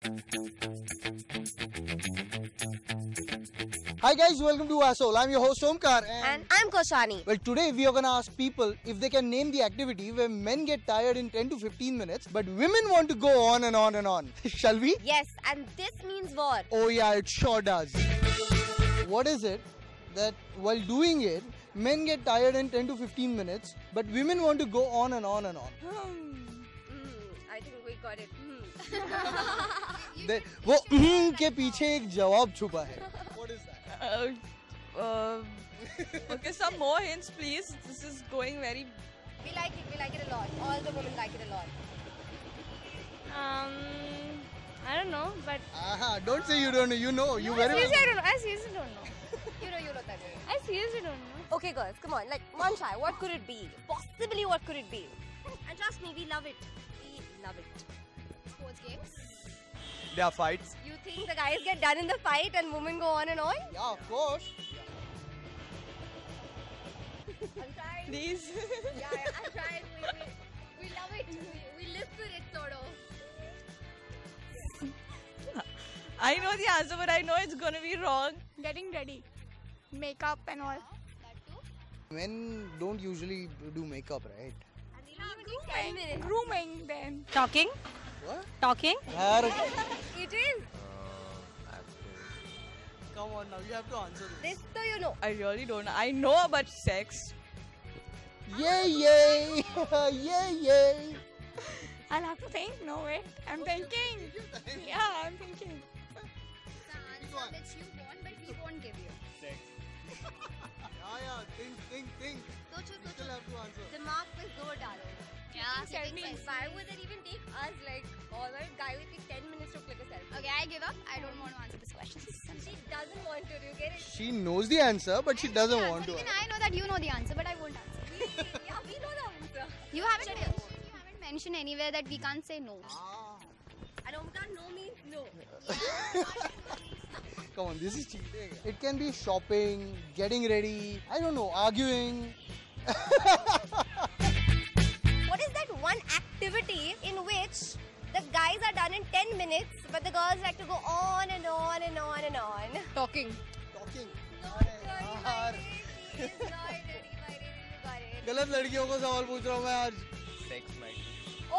Hi guys, welcome to Asshole. I'm your host Omkar And I'm Koshani. well, today we are gonna ask people if they can name the activity where men get tired in 10 to 15 minutes but women want to go on and on and on. Shall we? Yes, and this means what? Oh yeah, it sure does. What is it that while doing it, men get tired in 10 to 15 minutes but women want to go on and on and on? I think we got it. वो के पीछे एक जवाब छुपा है. What is that? Okay, some more hints, please. This is going very. We like it a lot. All the women like it a lot. I don't know, but Don't say you don't know. You know. You very seriously, well. I don't know. I seriously don't know. You know that. I seriously don't know. Okay, girls, come on. Like, one try. What could it be? Possibly, what could it be? And trust me, we love it. We love it. Sports games. There are fights. You think the guys get done in the fight and women go on and on? Yeah, of course. I'm trying. Please. Yeah, I'm trying. We love it. We live for it, sort of. I know the answer, but I know it's gonna be wrong. Getting ready, makeup and all. Men don't usually do makeup, right? And we have it in 10 minutes. Grooming then. Talking? What? Talking? Yaar, It is. come on now, you have to answer this. This, though, you know. I really don't know. I know about sex. Yay, yay! Yay, yay! I'll have to think. No, wait. I'm thinking. Yeah, I'm thinking. The answer which you want, but we won't give you. Yeah, think. Socho, Still have to answer. दिमाग पे जोर डालो. Yeah, selfies. Why would it even take us like all right? Guy will take 10 minutes to click a selfie. Okay, I give up. I don't want to answer this question. She doesn't want to. Do you get it? She knows the answer, but she doesn't want to. Even I know that you know the answer, but I won't answer. Yeah, we know the answer. You haven't mentioned anywhere that we can't say no. And Omkar, no means no. Come on, this is cheating. It can be shopping, getting ready, I don't know, arguing. What is that one activity in which the guys are done in 10 minutes, but the girls like to go on and on and on and on? Talking. Talking. Sorry, she is not ready. You got it. गलत लड़कियों को सवाल पूछ रहा हूँ मैं आज.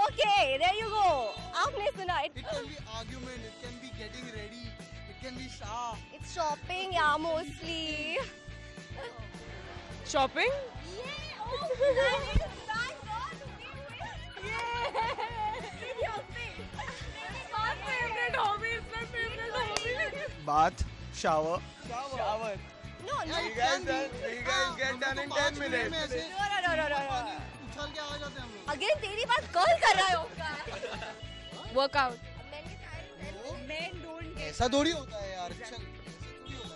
Okay, there you go. आपने सुना it. It can be argument, it can be getting ready, it can be shah. It's shopping, yeah, mostly. Shopping? Yeah, oh, that is thank God we win. Shopping. My favorite hobby. It's my favorite hobby. Bath, shower. Shower. No, no. You guys get done in 10 minutes. No. उछल के आ जाते हैं हम लोग. Again, तेरी बात कौन कर रहा है Omkar? Workout. Men get tired. Men don't get. ऐसा थोड़ी होता है यार. ऐसा थोड़ी होता है.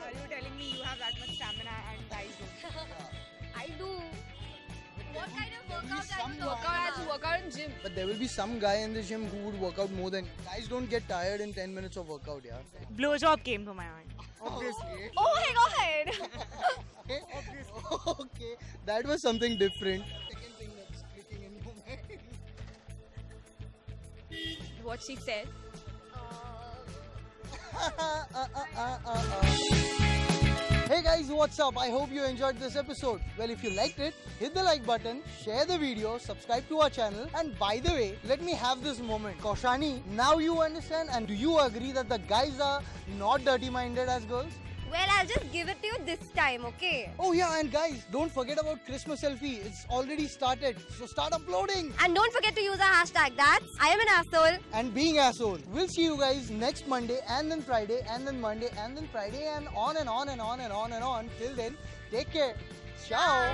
Are you telling me you have that much stamina and guys don't? I do. What kind of workout some are you Workout. I have to work out in gym. But there will be some guy in the gym who would work out more than. Guys don't get tired in 10 minutes of workout, yeah. Blowjob came to my mind. Obviously. Oh my God. Okay. Okay. That was something different. Second thing that's clicking in your mind. What she said. Hey guys, what's up? I hope you enjoyed this episode. Well, if you liked it, hit the like button, share the video, subscribe to our channel, and by the way, let me have this moment. Koshani, now you understand, and do you agree that the guys are not dirty-minded as girls? Well, I'll just give it to you this time, okay? Oh yeah, and guys, don't forget about Christmas selfie. It's already started, so start uploading. And don't forget to use our hashtag. That's I am an asshole. And being asshole. We'll see you guys next Monday, and then Friday, and then Monday, and then Friday, and on and on and on and on and on. Till then, take care. Ciao.